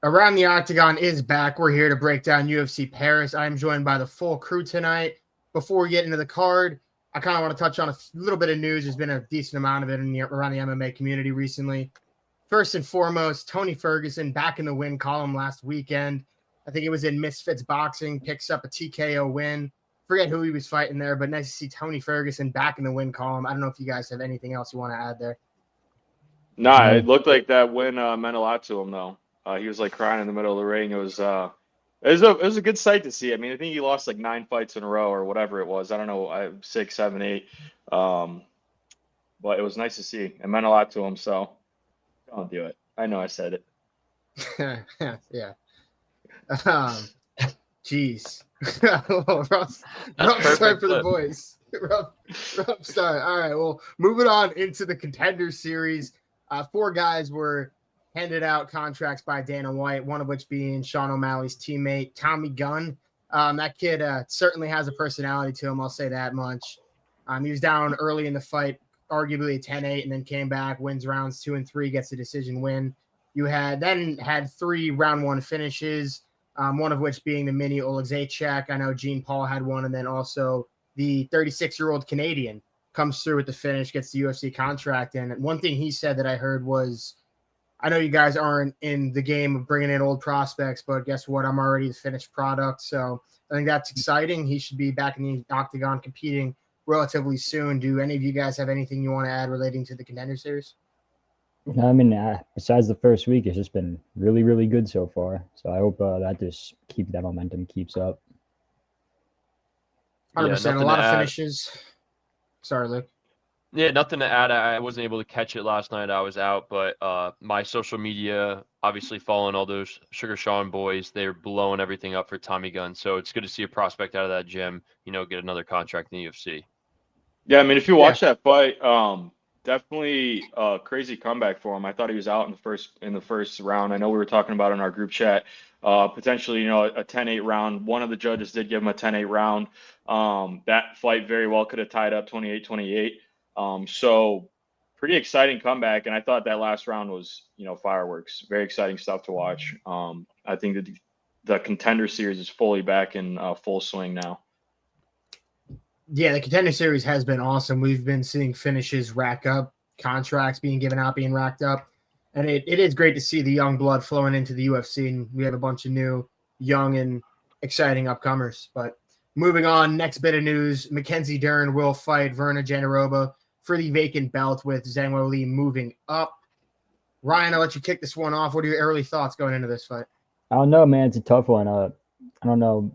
Around the Octagon is back. We're here to break down UFC Paris. I'm joined by the full crew tonight. Before we get into the card, I kind of want to touch on a little bit of news. There's been a decent amount of it around the MMA community recently. First and foremost, Tony Ferguson back in the win column last weekend. I think it was in Misfits Boxing, picks up a TKO win. Forget who he was fighting there, but nice to see Tony Ferguson back in the win column. I don't know if you guys have anything else you want to add there. Nah, it looked like that win meant a lot to him, though. He was like crying in the middle of the ring. It was a good sight to see. I mean, I think he lost like 9 fights in a row or whatever it was. I don't know, 6, 7, 8. But it was nice to see. It meant a lot to him. So don't do it. I know I said it. Yeah. Jeez. rough start for the boys. Rough start. All right. Well, moving on into the Contender Series. 4 guys were handed out contracts by Dana White, one of which being Sean O'Malley's teammate, Tommy Gunn. That kid certainly has a personality to him, I'll say that much. He was down early in the fight, arguably a 10-8, and then came back, wins rounds 2 and 3, gets a decision win. You had 3 round 1 finishes, one of which being the mini Oleksiejczak. I know Gene Paul had one, and then also the 36-year-old Canadian comes through with the finish, gets the UFC contract. And one thing he said that I heard was, I know you guys aren't in the game of bringing in old prospects, but guess what? I'm already the finished product. So I think that's exciting. He should be back in the Octagon competing relatively soon. Do any of you guys have anything you want to add relating to the Contender Series? I mean, besides the first week, it's just been really, really good so far. So I hope that momentum keeps up. 100%. A lot of finishes. Sorry, Luke. Yeah, nothing to add. I wasn't able to catch it last night. I was out, but my social media, obviously following all those Sugar Sean boys, they're blowing everything up for Tommy Gunn. So it's good to see a prospect out of that gym, get another contract in the UFC. Yeah, I mean, if you watch that fight, definitely a crazy comeback for him. I thought he was out in the first round. I know we were talking about in our group chat, potentially, a 10-8 round. One of the judges did give him a 10-8 round. That fight very well could have tied up 28-28. So pretty exciting comeback. And I thought that last round was, fireworks. Very exciting stuff to watch. I think that the Contender Series is fully back in full swing now. Yeah, the Contender Series has been awesome. We've been seeing finishes rack up, contracts being given out, being racked up. And it is great to see the young blood flowing into the UFC. And we have a bunch of new, young, and exciting upcomers. But moving on, next bit of news, Mackenzie Dern will fight Virna Jandiroba for the vacant belt with Zhang Weili moving up. Ryan, I'll let you kick this one off. What are your early thoughts going into this fight? I don't know, man. It's a tough one. I don't know.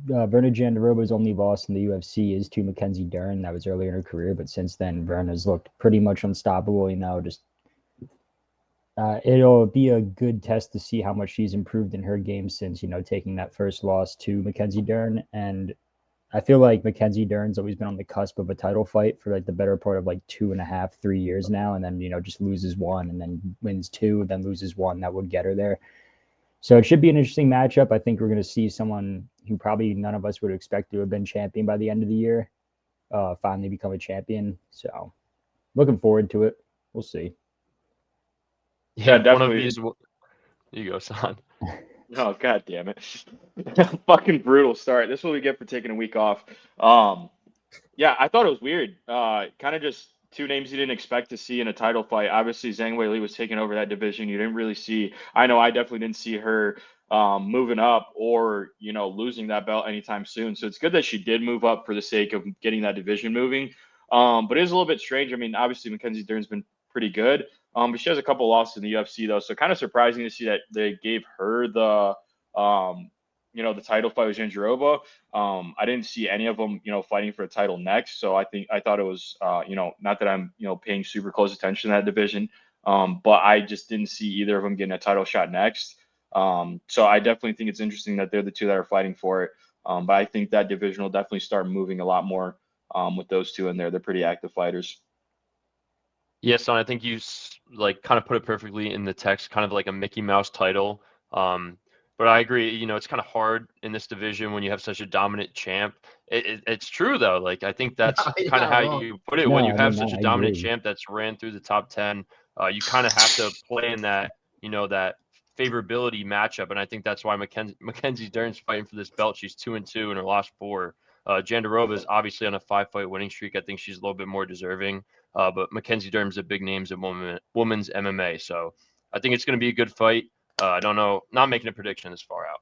Virna Jandiroba's only loss in the UFC is to Mackenzie Dern. That was earlier in her career, but since then, Virna's looked pretty much unstoppable. It'll be a good test to see how much she's improved in her game since, taking that first loss to Mackenzie Dern. And I feel like Mackenzie Dern's always been on the cusp of a title fight for the better part of 2.5, 3 years now. And then, just loses one and then wins 2, then loses 1. That would get her there. So it should be an interesting matchup. I think we're going to see someone who probably none of us would expect to have been champion by the end of the year finally become a champion. So looking forward to it. We'll see. Yeah, definitely. One of these. You go, son. Oh, God damn it. Fucking brutal start. This is what we get for taking a week off. Yeah, I thought it was weird. Kind of just 2 names you didn't expect to see in a title fight. Obviously, Zhang Weili was taking over that division. You didn't really see – I know I definitely didn't see her moving up or, losing that belt anytime soon. So it's good that she did move up for the sake of getting that division moving. But it is a little bit strange. I mean, obviously, Mackenzie Dern's been pretty good. But she has a couple losses in the UFC, though. So kind of surprising to see that they gave her the the title fight with Jandiroba. I didn't see any of them, fighting for a title next. So I thought it was, not that I'm, paying super close attention to that division. But I just didn't see either of them getting a title shot next. So I definitely think it's interesting that they're the 2 that are fighting for it. But I think that division will definitely start moving a lot more with those 2 in there. They're pretty active fighters. Yes, son, I think you kind of put it perfectly in the text, kind of like a Mickey Mouse title. But I agree, it's kind of hard in this division when you have such a dominant champ. It's true though. Like I think that's You're kind of not how wrong. you put it. No, When you I have mean, such a I dominant agree. champ that's ran through the top 10, you kind of have to play in that, that favorability matchup. And I think that's why Mackenzie Dern's fighting for this belt. She's 2-2 in her last 4. Jandiroba is obviously on a 5-fight winning streak. I think she's a little bit more deserving. But Mackenzie Dern's a big names in women's MMA. So I think it's going to be a good fight. I don't know. Not making a prediction this far out.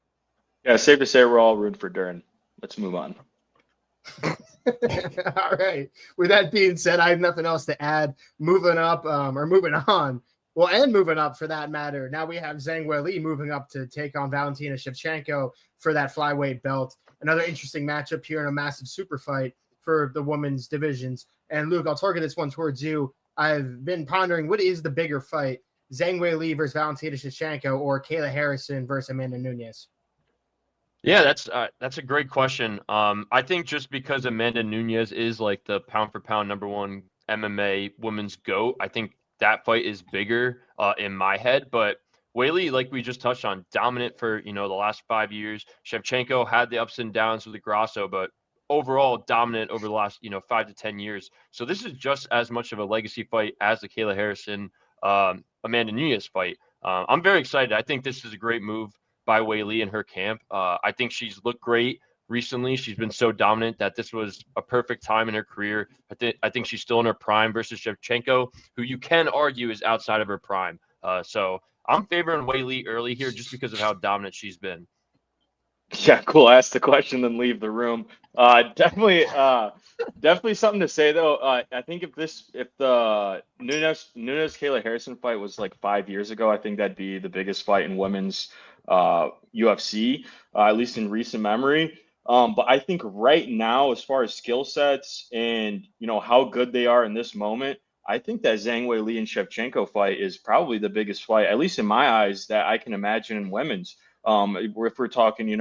Yeah, safe to say we're all rooting for Dern. Let's move on. All right. With that being said, I have nothing else to add. Moving up, or moving on. Well, and moving up for that matter. Now we have Zhang Weili moving up to take on Valentina Shevchenko for that flyweight belt. Another interesting matchup here in a massive super fight for the women's divisions. And Luke, I'll target this one towards you. I've been pondering, what is the bigger fight? Zhang Weili versus Valentina Shevchenko, or Kayla Harrison versus Amanda Nunes? Yeah, that's a great question. I think just because Amanda Nunes is like the pound for pound #1 MMA women's GOAT, I think that fight is bigger in my head. But Weili, like we just touched on, dominant for the last 5 years. Shevchenko had the ups and downs with the Grasso, but overall dominant over the last 5 to 10 years. So this is just as much of a legacy fight as the Kayla Harrison Amanda Nunes fight. I'm very excited. I think this is a great move by Weili in her camp. I think she's looked great recently. She's been so dominant that this was a perfect time in her career. I think she's still in her prime versus Shevchenko, who you can argue is outside of her prime. So I'm favoring Weili early here just because of how dominant she's been. Yeah, cool. Ask the question, then leave the room. Definitely something to say though. I think if the Nunes Kayla Harrison fight was like 5 years ago, I think that'd be the biggest fight in women's UFC, at least in recent memory. But I think right now, as far as skill sets and how good they are in this moment, I think that Zhang Weili and Shevchenko fight is probably the biggest fight, at least in my eyes, that I can imagine in women's. If we're talking,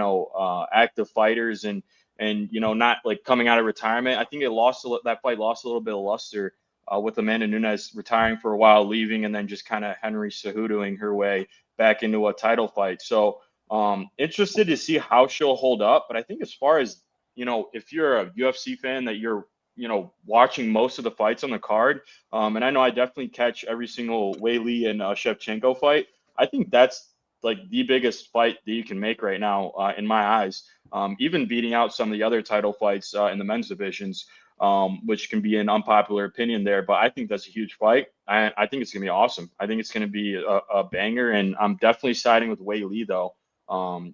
active fighters and not like coming out of retirement, I think that fight lost a little bit of luster with Amanda Nunes retiring for a while, leaving, and then just kind of Henry Cejudoing her way back into a title fight. So interested to see how she'll hold up. But I think as far as, if you're a UFC fan that you're, watching most of the fights on the card, and I know I definitely catch every single Weili and Shevchenko fight, I think that's like the biggest fight that you can make right now in my eyes, even beating out some of the other title fights in the men's divisions, which can be an unpopular opinion there. But I think that's a huge fight. I think it's going to be awesome. I think it's going to be a banger, and I'm definitely siding with Weili though.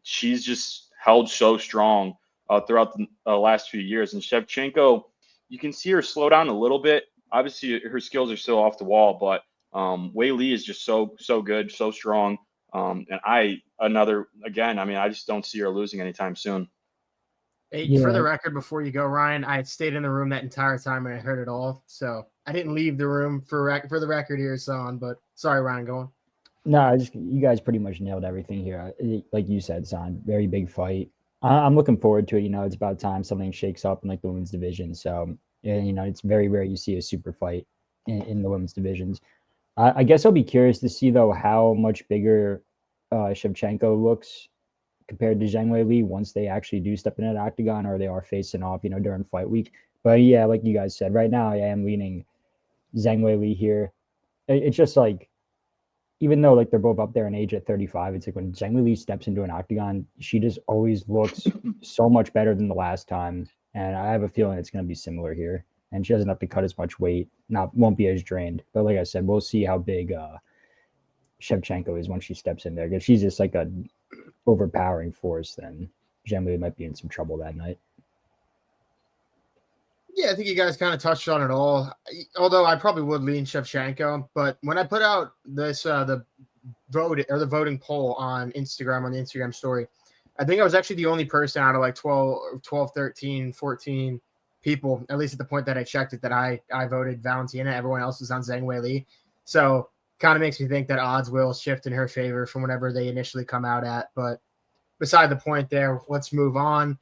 She's just held so strong throughout the last few years. And Shevchenko, you can see her slow down a little bit. Obviously, her skills are still off the wall, but Weili is just so good, so strong. And I just don't see her losing anytime soon. Hey, for the record, before you go, Ryan, I stayed in the room that entire time and I heard it all. So I didn't leave the room for the record here, Son. But sorry, Ryan, go on. No, you guys pretty much nailed everything here. Like you said, Son, very big fight. I'm looking forward to it. It's about time something shakes up in like the women's division. So, it's very rare you see a super fight in the women's divisions. I guess I'll be curious to see though how much bigger Shevchenko looks compared to Zhang Weili once they actually do step into the octagon or they are facing off, during fight week. But yeah, like you guys said, right now I am leaning Zhang Weili here. It's just like, even though like they're both up there in age at 35, it's like when Zhang Weili steps into an octagon, she just always looks so much better than the last time. And I have a feeling it's going to be similar here. And she doesn't have to cut as much weight, won't be as drained. But like I said, we'll see how big Shevchenko is when she steps in there, because she's just like a overpowering force. Then Zhang Weili might be in some trouble that night. Yeah, I think you guys kind of touched on it all. Although I probably would lean Shevchenko, but when I put out this the voting poll on Instagram, on the Instagram story, I think I was actually the only person out of like 12, 13, 14 people, at least at the point that I checked it, that I voted Valentina. Everyone else was on Zhang Weili. So kind of makes me think that odds will shift in her favor from whatever they initially come out at. But beside the point there, let's move on.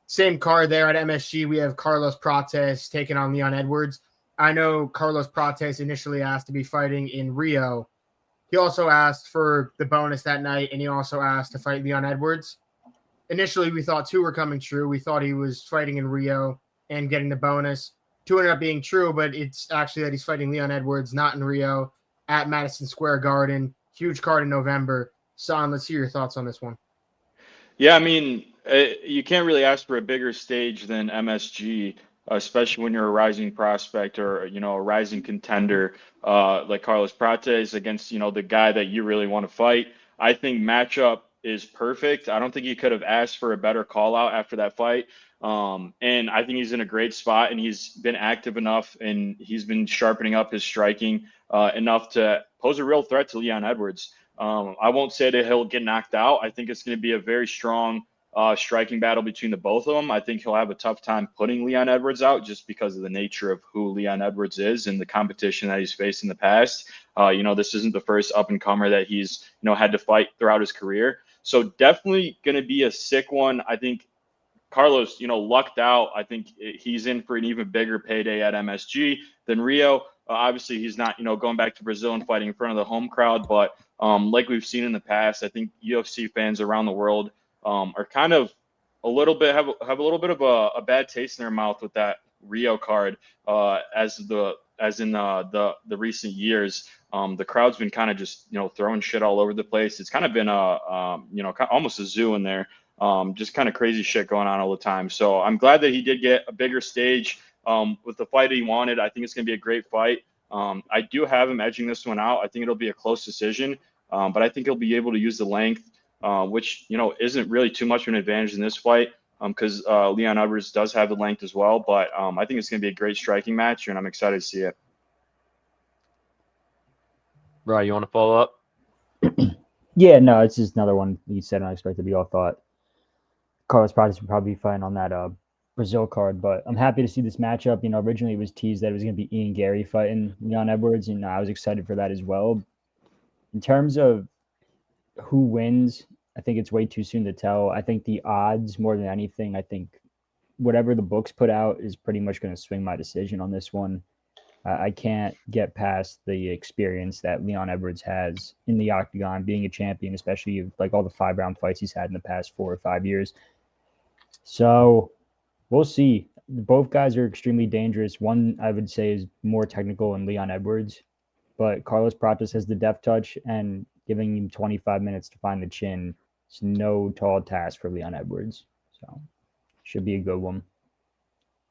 Same card there at MSG. We have Carlos Prates taking on Leon Edwards. I know Carlos Prates initially asked to be fighting in Rio he also asked for the bonus that night, and he also asked to fight Leon Edwards. Initially, we thought 2 were coming true. We thought he was fighting in Rio and getting the bonus. 2 ended up being true, but it's actually that he's fighting Leon Edwards, not in Rio, at Madison Square Garden. Huge card in November. Son, let's hear your thoughts on this one. Yeah, I mean, you can't really ask for a bigger stage than MSG, especially when you're a rising prospect or, a rising contender like Carlos Prates against, the guy that you really want to fight. I think matchup is perfect. I don't think you could have asked for a better call out after that fight. And I think he's in a great spot, and he's been active enough, and he's been sharpening up his striking enough to pose a real threat to Leon Edwards. I won't say that he'll get knocked out. I think it's going to be a very strong striking battle between the both of them. I think he'll have a tough time putting Leon Edwards out just because of the nature of who Leon Edwards is and the competition that he's faced in the past. This isn't the first up-and-comer that he's, had to fight throughout his career. So definitely going to be a sick one. I think Carlos, lucked out. I think he's in for an even bigger payday at MSG than Rio. Obviously, he's not, going back to Brazil and fighting in front of the home crowd. But like we've seen in the past, I think UFC fans around the world are kind of a little bit have a little bit of a bad taste in their mouth with that Rio card. As in the recent years, the crowd's been kind of just throwing shit all over the place. It's kind of been almost a zoo in there. Just kind of crazy shit going on all the time. So I'm glad that he did get a bigger stage with the fight that he wanted. I think it's going to be a great fight. I do have him edging this one out. I think it'll be a close decision, but I think he'll be able to use the length, which, isn't really too much of an advantage in this fight because Leon Edwards does have the length as well. But I think it's going to be a great striking match, and I'm excited to see it. Right, you want to follow up? Yeah, no, it's just another one you said unexpected. We all thought Carlos Prates would probably be fighting on that Brazil card, but I'm happy to see this matchup. Originally it was teased that it was going to be Ian Gary fighting Leon Edwards, and I was excited for that as well. In terms of who wins, I think it's way too soon to tell. I think the odds, more than anything, I think whatever the books put out is pretty much going to swing my decision on this one. I can't get past the experience that Leon Edwards has in the octagon, being a champion, especially like all the 5-round fights he's had in the past 4 or 5 years. So we'll see. Both guys are extremely dangerous. One, I would say, is more technical in Leon Edwards, but Carlos Prates has the deft touch, and giving him 25 minutes to find the chin is no tall task for Leon Edwards. So should be a good one.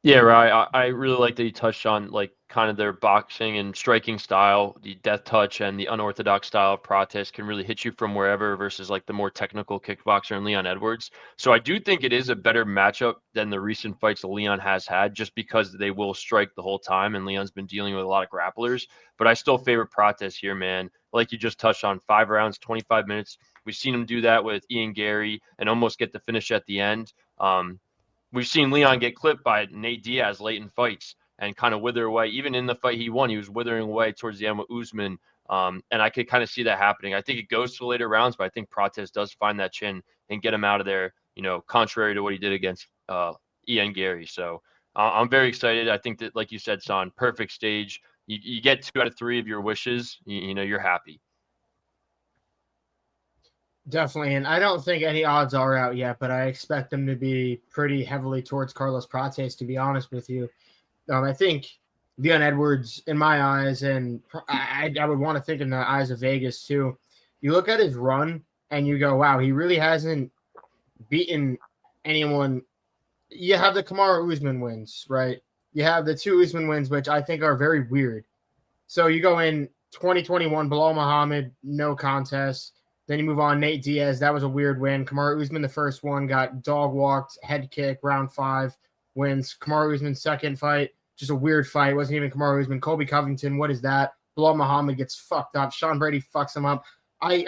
Yeah, right. I really like that you touched on like kind of their boxing and striking style. The death touch and the unorthodox style of Prates can really hit you from wherever versus like the more technical kickboxer and Leon Edwards. So I do think it is a better matchup than the recent fights that Leon has had, just because they will strike the whole time and Leon's been dealing with a lot of grapplers. But I still favor Prates here, man. Like you just touched on, 5 rounds, 25 minutes. We've seen him do that with Ian Gary and almost get the finish at the end. We've seen Leon get clipped by Nate Diaz late in fights and kind of wither away. Even in the fight he won, he was withering away towards the end with Usman. And I could kind of see that happening. I think it goes to later rounds, but I think Prates does find that chin and get him out of there, contrary to what he did against Ian Gary. So I'm very excited. I think that, like you said, Son, perfect stage. You get 2 out of 3 of your wishes, you're happy. Definitely, and I don't think any odds are out yet, but I expect them to be pretty heavily towards Carlos Prates, to be honest with you. I think Leon Edwards, in my eyes, and I would want to think in the eyes of Vegas too, you look at his run and you go, wow, he really hasn't beaten anyone. You have the Kamaru Usman wins, right? You have the 2 Usman wins, which I think are very weird. So you go in 2021, Bilal Muhammad, no contest. Then you move on, Nate Diaz. That was a weird win. Kamaru Usman, the first one, got dog walked, head kick, round 5, wins. Kamaru Usman's second fight, just a weird fight. It wasn't even Kamaru Usman. Colby Covington, what is that? Bilal Muhammad gets fucked up. Sean Brady fucks him up. I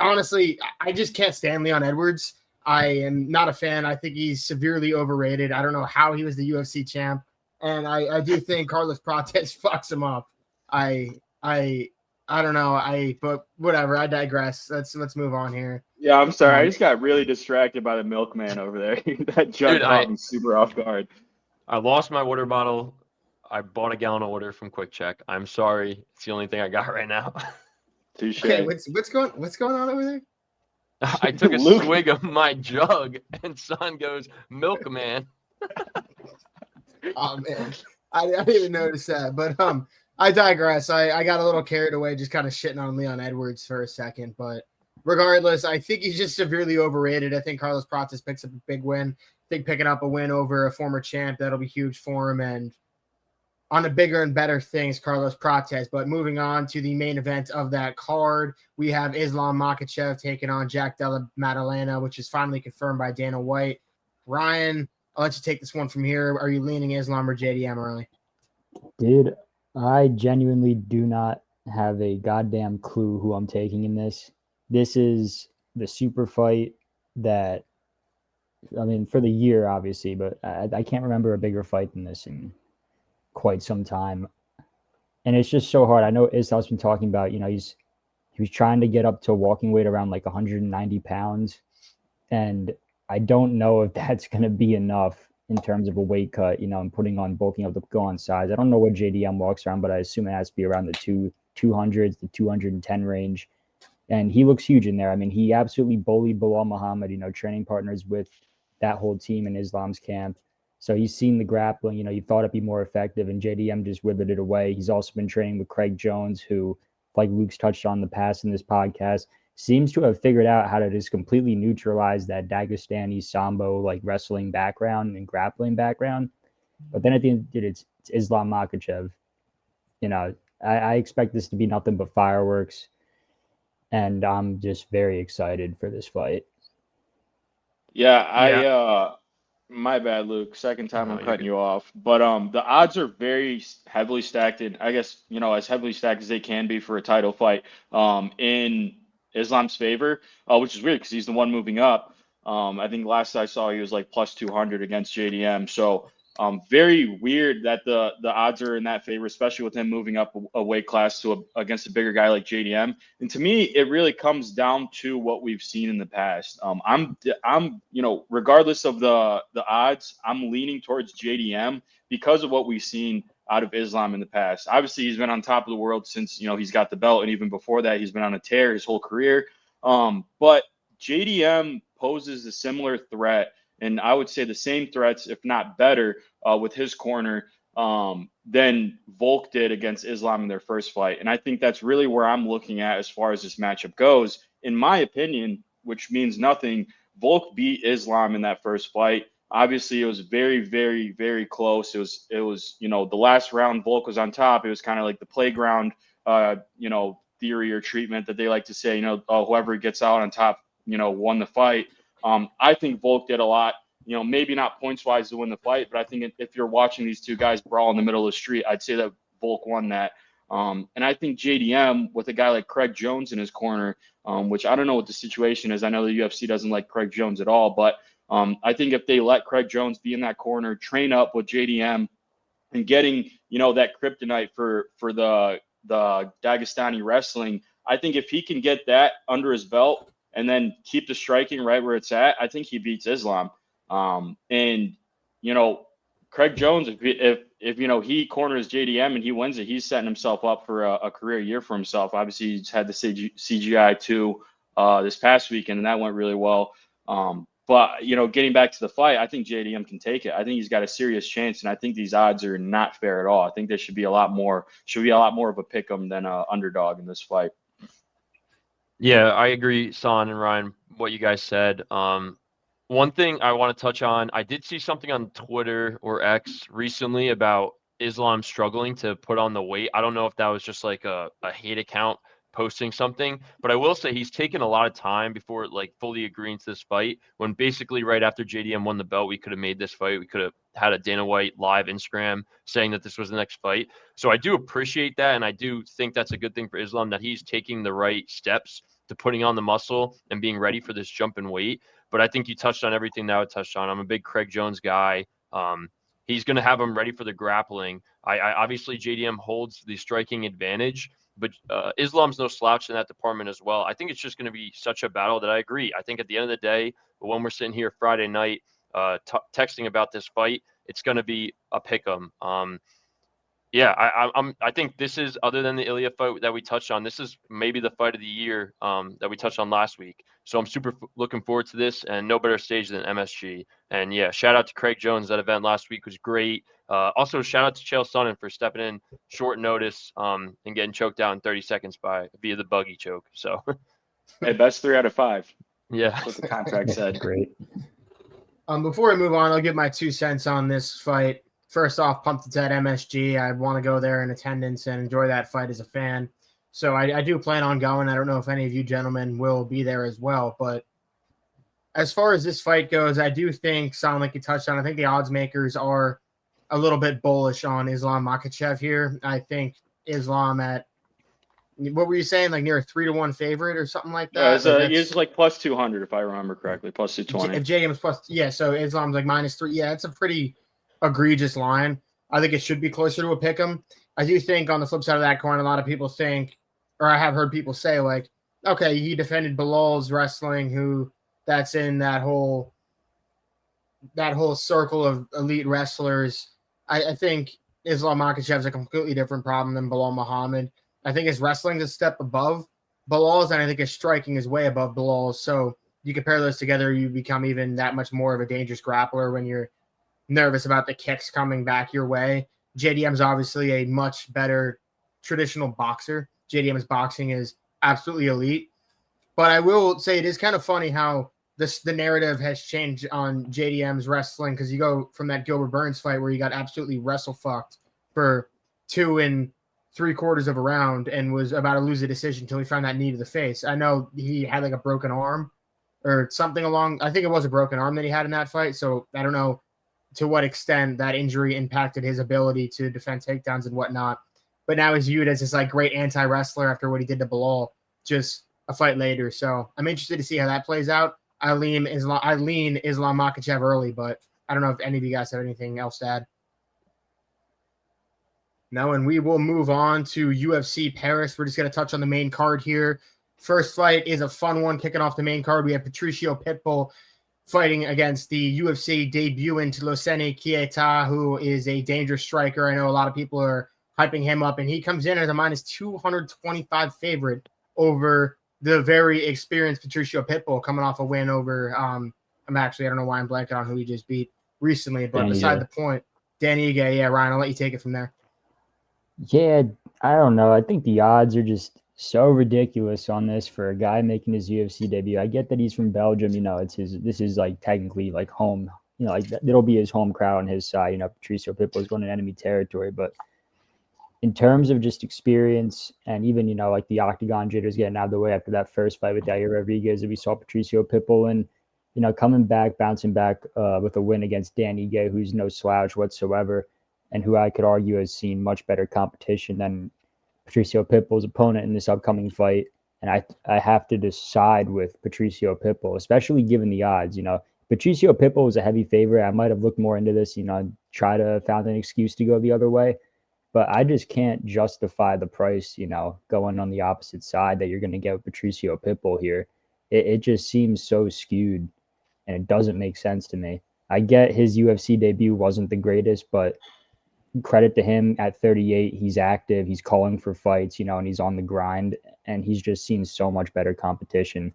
just can't stand Leon Edwards. I am not a fan. I think he's severely overrated. I don't know how he was the UFC champ. And I do think Carlos Prates fucks him up. I don't know. But whatever. I digress. Let's move on here. Yeah, I'm sorry. I just got really distracted by the milkman over there. That jug caught me super off guard. I lost my water bottle. I bought a gallon of water from Quick Check. I'm sorry. It's the only thing I got right now. Touche. Okay, what's going on over there? I took a Luke. swig of my jug, and son goes, "Milkman." Oh man, I didn't even notice that. But I digress. I got a little carried away, just kind of shitting on Leon Edwards for a second. But regardless, I think he's just severely overrated. I think Carlos Prates picks up a big win. I think picking up a win over a former champ, that'll be huge for him. And on the bigger and better things, Carlos Prates. But moving on to the main event of that card, we have Islam Makhachev taking on Jack Della Maddalena, which is finally confirmed by Dana White. Ryan, I'll let you take this one from here. Are you leaning Islam or JDM early? Dude, I genuinely do not have a goddamn clue who I'm taking in this. This is the super fight that, I mean, for the year, obviously, but I can't remember a bigger fight than this in quite some time. And it's just so hard. I know Islam's been talking about, he was trying to get up to walking weight around like 190 pounds. And I don't know if that's going to be enough in terms of a weight cut, and bulking up to go on size. I don't know what JDM walks around, but I assume it has to be around the 200s to 210 range. And he looks huge in there. I mean, he absolutely bullied Bilal Muhammad, training partners with that whole team in Islam's camp. So he's seen the grappling, he thought it'd be more effective, and JDM just withered it away. He's also been training with Craig Jones, who, like Luke's touched on in the past in this podcast, seems to have figured out how to just completely neutralize that Dagestani Sambo like wrestling background and grappling background. But then at the end, it's Islam Makhachev. I expect this to be nothing but fireworks, and I'm just very excited for this fight. Yeah, my bad, Luke. Second time I'm cutting you off. But the odds are very heavily stacked, and I guess, as heavily stacked as they can be for a title fight in Islam's favor, which is weird because he's the one moving up. I think last I saw he was like plus 200 against JDM. So very weird that the odds are in that favor, especially with him moving up a weight class against a bigger guy like JDM. And to me, it really comes down to what we've seen in the past. I'm regardless of the odds, I'm leaning towards JDM because of what we've seen out of Islam in the past. Obviously, he's been on top of the world since he's got the belt, and even before that, he's been on a tear his whole career. But JDM poses a similar threat, and I would say the same threats, if not better, with his corner than Volk did against Islam in their first fight. And I think that's really where I'm looking at as far as this matchup goes. In my opinion, which means nothing, Volk beat Islam in that first fight. Obviously, it was very, very, very close. It was the last round, Volk was on top. It was kind of like the playground, theory or treatment that they like to say, whoever gets out on top, won the fight. I think Volk did a lot, maybe not points wise to win the fight, but I think if you're watching these two guys brawl in the middle of the street, I'd say that Volk won that. And I think JDM with a guy like Craig Jones in his corner, which I don't know what the situation is. I know the UFC doesn't like Craig Jones at all, but I think if they let Craig Jones be in that corner, train up with JDM and getting, that kryptonite for the Dagestani wrestling, I think if he can get that under his belt and then keep the striking right where it's at, I think he beats Islam. And Craig Jones, if he corners JDM and he wins it, he's setting himself up for a career year for himself. Obviously, he's had the CGI too this past weekend, and that went really well. But getting back to the fight, I think JDM can take it. I think he's got a serious chance, and I think these odds are not fair at all. I think there should be a lot more of a pick 'em than an underdog in this fight. Yeah, I agree, Son and Ryan, what you guys said. One thing I want to touch on, I did see something on Twitter or X recently about Islam struggling to put on the weight. I don't know if that was just like a hate account posting something, but I will say he's taken a lot of time before like fully agreeing to this fight, when basically right after JDM won the belt, we could have made this fight. We could have had a Dana White live Instagram saying that this was the next fight. So I do appreciate that, and I do think that's a good thing for Islam, that he's taking the right steps to putting on the muscle and being ready for this jump in weight. But I think you touched on everything that I would touch on. I'm a big Craig Jones guy. He's going to have him ready for the grappling. I obviously JDM holds the striking advantage, but Islam's no slouch in that department as well. I think it's just going to be such a battle that I agree. I think at the end of the day, when we're sitting here Friday night texting about this fight, it's going to be a pick 'em. Yeah, I think this is, other than the Ilya fight that we touched on, this is maybe the fight of the year that we touched on last week. So I'm super looking forward to this, and no better stage than MSG. And yeah, shout out to Craig Jones. That event last week was great. Also, shout out to Chael Sonnen for stepping in short notice and getting choked out in 30 seconds via the buggy choke. So Hey, best 3 out of 5. yeah, That's what the contract said. Great. Before I move on, I'll give my 2 cents on this fight. First off, pumped it's at MSG. I want to go there in attendance and enjoy that fight as a fan. So I do plan on going. I don't know if any of you gentlemen will be there as well. But as far as this fight goes, I do think, sound like you touched on, I think the odds makers are a little bit bullish on Islam Makhachev here. I think Islam at, what were you saying, like near a 3-1 favorite or something like that? It's like plus 200 if I remember correctly, plus 220. If JDM's plus, yeah, so Islam's like -3. Yeah, it's a pretty egregious line. I think it should be closer to a pick 'em. I do think on the flip side of that coin, a lot of people think, or I have heard people say, like, okay, he defended Bilal's wrestling, who that's in that whole circle of elite wrestlers. I think Islam Makhachev is a completely different problem than Belal Muhammad. I think his wrestling is a step above Bilal's, and I think his striking is way above Bilal's. So you compare those together, you become even that much more of a dangerous grappler when you're nervous about the kicks coming back your way. JDM's obviously a much better traditional boxer. JDM's boxing is absolutely elite. But I will say it is kind of funny how the narrative has changed on JDM's wrestling, because you go from that Gilbert Burns fight where he got absolutely wrestle fucked for 2 3/4 of a round and was about to lose a decision until he found that knee to the face. I know he had like a broken arm or something along. I think it was a broken arm that he had in that fight. So I don't know to what extent that injury impacted his ability to defend takedowns and whatnot. But now he's viewed as this like great anti-wrestler after what he did to Belal just a fight later. So I'm interested to see how that plays out. I lean Islam Makhachev early, but I don't know if any of you guys have anything else to add. No, and we will move on to UFC Paris. We're just going to touch on the main card here. First fight is a fun one kicking off the main card. We have Patricio Pitbull fighting against the UFC debutant Losene Kieta, who is a dangerous striker. I know a lot of people are hyping him up, and he comes in as a -225 favorite over the very experienced Patricio Pitbull, coming off a win over, I don't know why I'm blanking on who he just beat recently, but beside the point, Dan Ige. Yeah, Ryan, I'll let you take it from there. Yeah, I don't know. I think the odds are just so ridiculous on this for a guy making his UFC debut. I get that he's from Belgium, this is like technically like home, like it'll be his home crowd on his side. Patricio Pitbull is going to enemy territory, but in terms of just experience and even, like the octagon jitters getting out of the way after that first fight with Yair Rodriguez that we saw Patricio Pitbull and, coming back, bouncing back with a win against Dan Ige, who's no slouch whatsoever, and who I could argue has seen much better competition than Patricio Pitbull's opponent in this upcoming fight. And I have to decide with Patricio Pitbull, especially given the odds. Patricio Pitbull was a heavy favorite. I might have looked more into this, try to found an excuse to go the other way. But I just can't justify the price, going on the opposite side that you're going to get with Patricio Pitbull here. It just seems so skewed, and it doesn't make sense to me. I get his UFC debut wasn't the greatest, but credit to him at 38. He's active. He's calling for fights, and he's on the grind, and he's just seen so much better competition.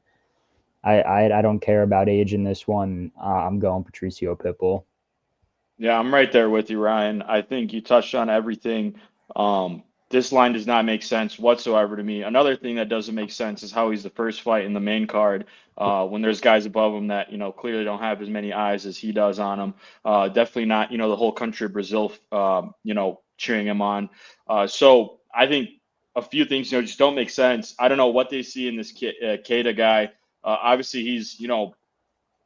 I don't care about age in this one. I'm going Patricio Pitbull. Yeah, I'm right there with you, Ryan. I think you touched on everything. This line does not make sense whatsoever to me. Another thing that doesn't make sense is how he's the first fight in the main card when there's guys above him that, clearly don't have as many eyes as he does on him. Definitely not, the whole country of Brazil, cheering him on. So I think a few things, just don't make sense. I don't know what they see in this Keita guy. Obviously, he's,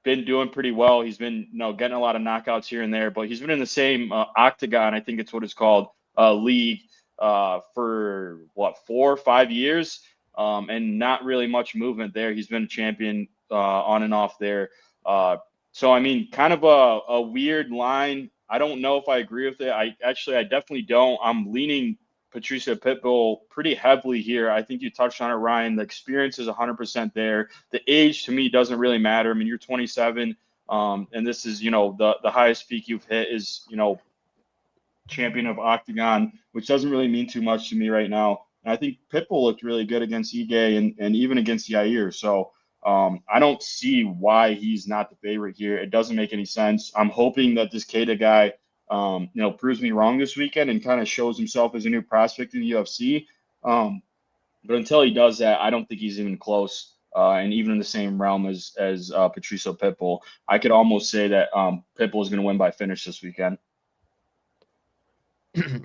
been doing pretty well. He's been, getting a lot of knockouts here and there, but he's been in the same octagon, I think it's what it's called, league for 4 or 5 years, and not really much movement there. He's been a champion on and off there. So, I mean, kind of a weird line. I don't know if I agree with it. I definitely don't. I'm leaning Patricio Pitbull pretty heavily here. I think you touched on it, Ryan. The experience is 100% there. The age to me doesn't really matter. I mean, you're 27, and this is, the highest peak you've hit is, champion of Octagon, which doesn't really mean too much to me right now. And I think Pitbull looked really good against Ige and even against Yair. So I don't see why he's not the favorite here. It doesn't make any sense. I'm hoping that this Keita guy, proves me wrong this weekend and kind of shows himself as a new prospect in the UFC. But until he does that, I don't think he's even close. And even in the same realm as Patricio Pitbull, I could almost say that Pitbull is going to win by finish this weekend.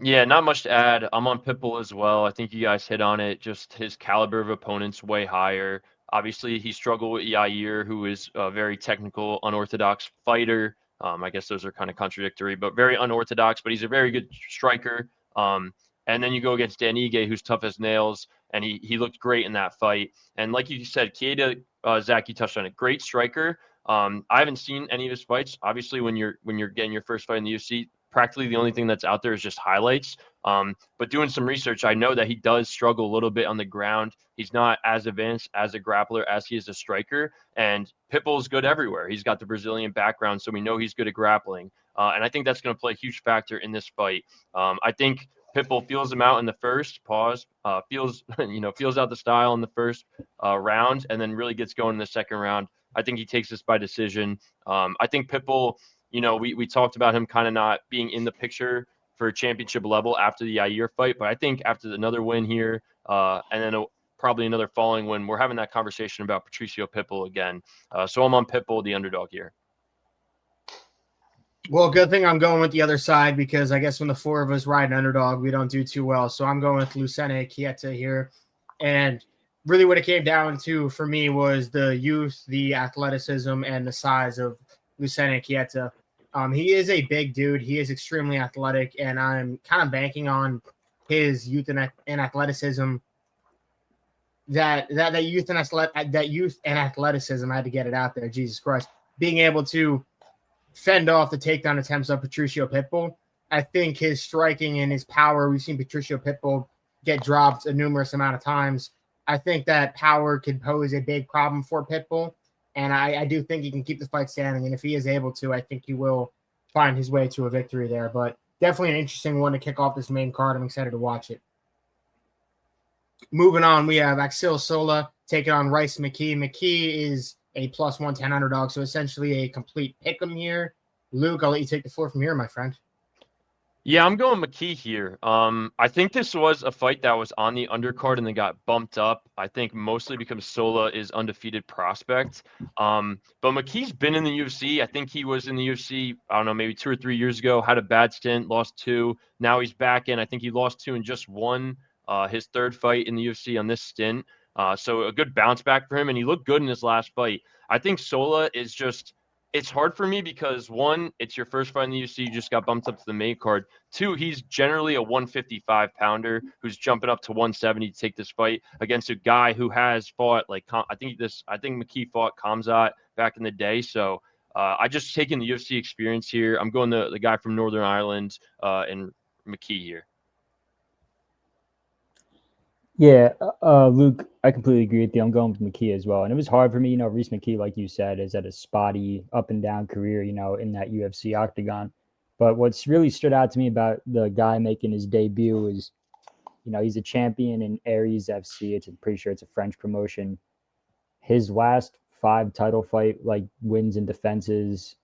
Yeah, not much to add. I'm on Pitbull as well. I think you guys hit on it. Just his caliber of opponents way higher. Obviously, he struggled with Yair, who is a very technical, unorthodox fighter. I guess those are kind of contradictory, but very unorthodox. But he's a very good striker. And then you go against Dan Ige, who's tough as nails, and he looked great in that fight. And like you said, Keita, Zach, you touched on it. Great striker. I haven't seen any of his fights. Obviously, when you're getting your first fight in the UFC, practically the only thing that's out there is just highlights. But doing some research, I know that he does struggle a little bit on the ground. He's not as advanced as a grappler as he is a striker. And Pitbull's good everywhere. He's got the Brazilian background, so we know he's good at grappling. And I think that's going to play a huge factor in this fight. I think Pitbull feels him out in the first, feels out the style in the first round, and then really gets going in the second round. I think he takes this by decision. I think Pitbull, we talked about him kind of not being in the picture for championship level after the Yair fight, but I think after another win here, and then probably another following win, we're having that conversation about Patricio Pitbull again. So I'm on Pitbull, the underdog here. Well, good thing I'm going with the other side because I guess when the four of us ride an underdog, we don't do too well. So I'm going with Lucene Chieta here. And really what it came down to for me was the youth, the athleticism, and the size of Lucene Chieta. He is a big dude. He is extremely athletic, and I'm kind of banking on his youth and athleticism. That youth and athleticism. I had to get it out there. Jesus Christ, being able to fend off the takedown attempts of Patricio Pitbull. I think his striking and his power. We've seen Patricio Pitbull get dropped a numerous amount of times. I think that power could pose a big problem for Pitbull. And I do think he can keep the fight standing. And if he is able to, I think he will find his way to a victory there. But definitely an interesting one to kick off this main card. I'm excited to watch it. Moving on, we have Axel Sola taking on Rhys McKee. McKee is a plus 110 underdog, so essentially a complete pick'em here. Luke, I'll let you take the floor from here, my friend. Yeah, I'm going McKee here. I think this was a fight that was on the undercard and then got bumped up. I think mostly because Sola is undefeated prospect. But McKee's been in the UFC. I think he was in the UFC, I don't know, maybe 2 or 3 years ago, had a bad stint, lost 2. Now he's back in. I think he lost 2 and just won his third fight in the UFC on this stint. So a good bounce back for him, and he looked good in his last fight. I think Sola is just – it's hard for me because, 1, it's your first fight in the UFC. You just got bumped up to the main card. 2, he's generally a 155-pounder who's jumping up to 170 to take this fight against a guy who has fought – I think McKee fought Khamzat back in the day. So I just taking the UFC experience here. I'm going the guy from Northern Ireland and McKee here. Yeah, Luke, I completely agree with you. I'm going with McKee as well. And it was hard for me, Rhys McKee, like you said, is at a spotty up and down career, in that UFC octagon. But what's really stood out to me about the guy making his debut is, he's a champion in Aries FC. I'm pretty sure it's a French promotion. His last 5 title fight, wins and defenses,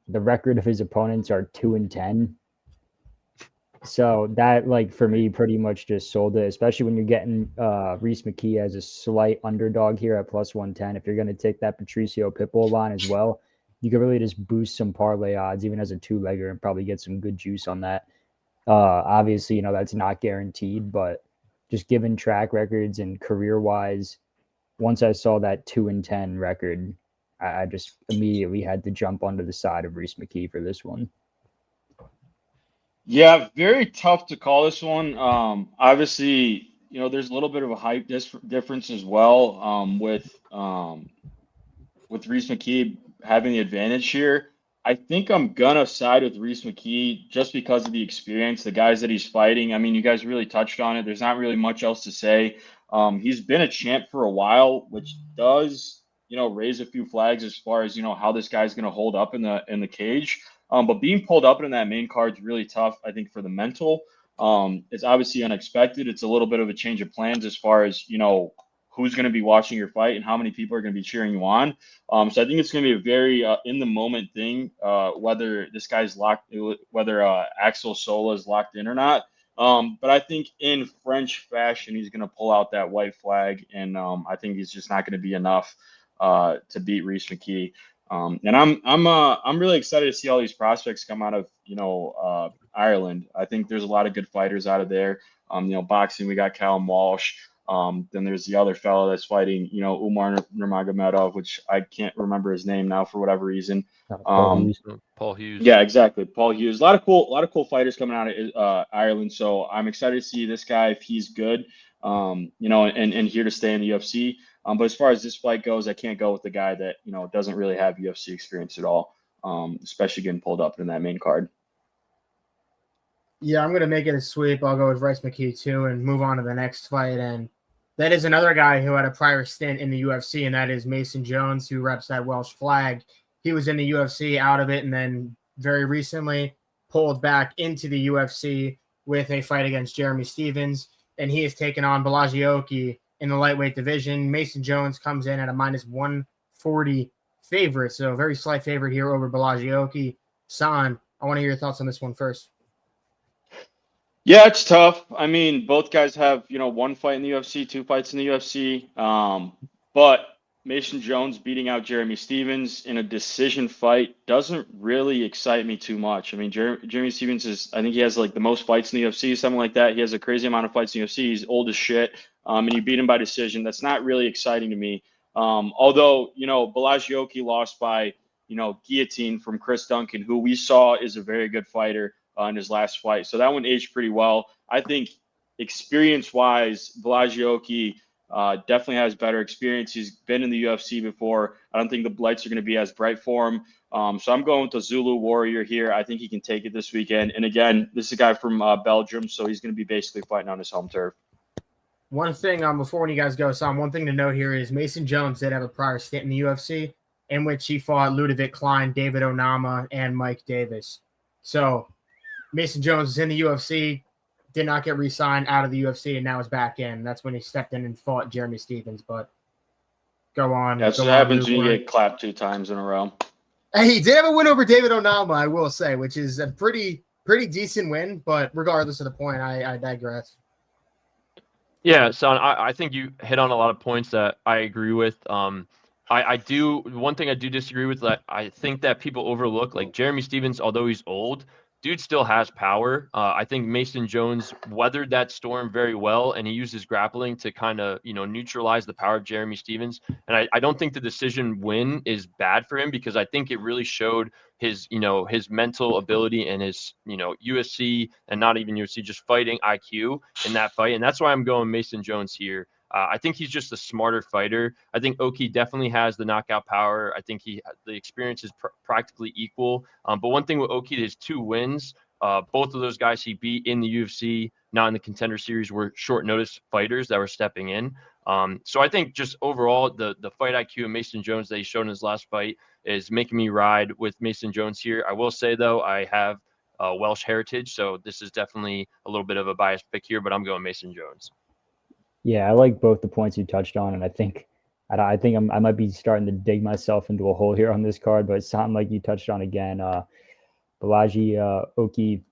the record of his opponents are 2-10. So that, for me, pretty much just sold it, especially when you're getting Rhys McKee as a slight underdog here at plus 110. If you're going to take that Patricio Pitbull line as well, you can really just boost some parlay odds, even as a 2-legger, and probably get some good juice on that. Obviously, that's not guaranteed, but just given track records and career-wise, once I saw that 2-10 record, I just immediately had to jump onto the side of Rhys McKee for this one. Yeah, very tough to call this one. Obviously, there's a little bit of a height difference as well with Rhys McKee having the advantage here. I think I'm gonna side with Rhys McKee just because of the experience, the guys that he's fighting. I mean, you guys really touched on it. There's not really much else to say. He's been a champ for a while, which does, raise a few flags as far as, how this guy's gonna hold up in the cage. But being pulled up in that main card is really tough, I think, for the mental. It's obviously unexpected. It's a little bit of a change of plans as far as, who's going to be watching your fight and how many people are going to be cheering you on. So I think it's going to be a very in the moment thing, whether this guy's locked, whether Axel Sola is locked in or not. But I think in French fashion, he's going to pull out that white flag, and I think he's just not going to be enough to beat Rhys McKee. And I'm really excited to see all these prospects come out of Ireland. I think there's a lot of good fighters out of there. Boxing, we got Callum Walsh. Then there's the other fellow that's fighting, Umar Nurmagomedov, which I can't remember his name now for whatever reason. Paul Hughes. Yeah, exactly. Paul Hughes. A lot of cool fighters coming out of Ireland. So I'm excited to see this guy if he's good, and here to stay in the UFC. But as far as this fight goes, I can't go with the guy that doesn't really have UFC experience at all, especially getting pulled up in that main card. Yeah, I'm going to make it a sweep. I'll go with Rhys McKee too and move on to the next fight. And that is another guy who had a prior stint in the UFC, and that is Mason Jones, who reps that Welsh flag. He was in the UFC, out of it, and then very recently pulled back into the UFC with a fight against Jeremy Stephens, and he has taken on Borralho in the lightweight division. Mason Jones comes in at a -140 favorite, so a very slight favorite here over Borralho. San, I want to hear your thoughts on this one first. Yeah, it's tough. I mean, both guys have, one fight in the UFC, 2 fights in the UFC. But Mason Jones beating out Jeremy Stephens in a decision fight doesn't really excite me too much. I mean, Jeremy Stephens I think he has like the most fights in the UFC, something like that. He has a crazy amount of fights in the UFC. He's old as shit. And you beat him by decision. That's not really exciting to me. Although, Borralho lost by, guillotine from Chris Duncan, who we saw is a very good fighter in his last fight. So that one aged pretty well. I think experience-wise, Borralho definitely has better experience. He's been in the UFC before. I don't think the lights are going to be as bright for him. So I'm going with the Zulu Warrior here. I think he can take it this weekend. And again, this is a guy from Belgium, so he's going to be basically fighting on his home turf. One thing before when you guys go, Sam, one thing to note here is Mason Jones did have a prior stint in the UFC in which he fought Ludovic Klein, David Onama, and Mike Davis. So Mason Jones is in the UFC, did not get re-signed out of the UFC, and now is back in. That's when he stepped in and fought Jeremy Stephens. But go on. That's what happens when you get clapped 2 times in a row. Hey, he did have a win over David Onama, I will say, which is a pretty decent win. But regardless of the point, I digress. Yeah, Son, I think you hit on a lot of points that I agree with. I do. One thing I do disagree with, that I think that people overlook, like Jeremy Stephens, although he's old, dude still has power. I think Mason Jones weathered that storm very well, and he used his grappling to kind of, neutralize the power of Jeremy Stephens. And I don't think the decision win is bad for him, because I think it really showed his, his mental ability and his, UFC, and not even UFC, just fighting IQ in that fight. And that's why I'm going Mason Jones here. I think he's just a smarter fighter. I think Oki definitely has the knockout power. I think the experience is practically equal. But one thing with Oki, his 2 wins, both of those guys he beat in the UFC, not in the Contender Series, were short notice fighters that were stepping in. So I think just overall, the fight IQ of Mason Jones that he showed in his last fight is making me ride with Mason Jones here. I will say, though, I have Welsh heritage, so this is definitely a little bit of a biased pick here, but I'm going Mason Jones. Yeah, I like both the points you touched on, and I think I might be starting to dig myself into a hole here on this card, but it sounded like you touched on again. Balaji Oki,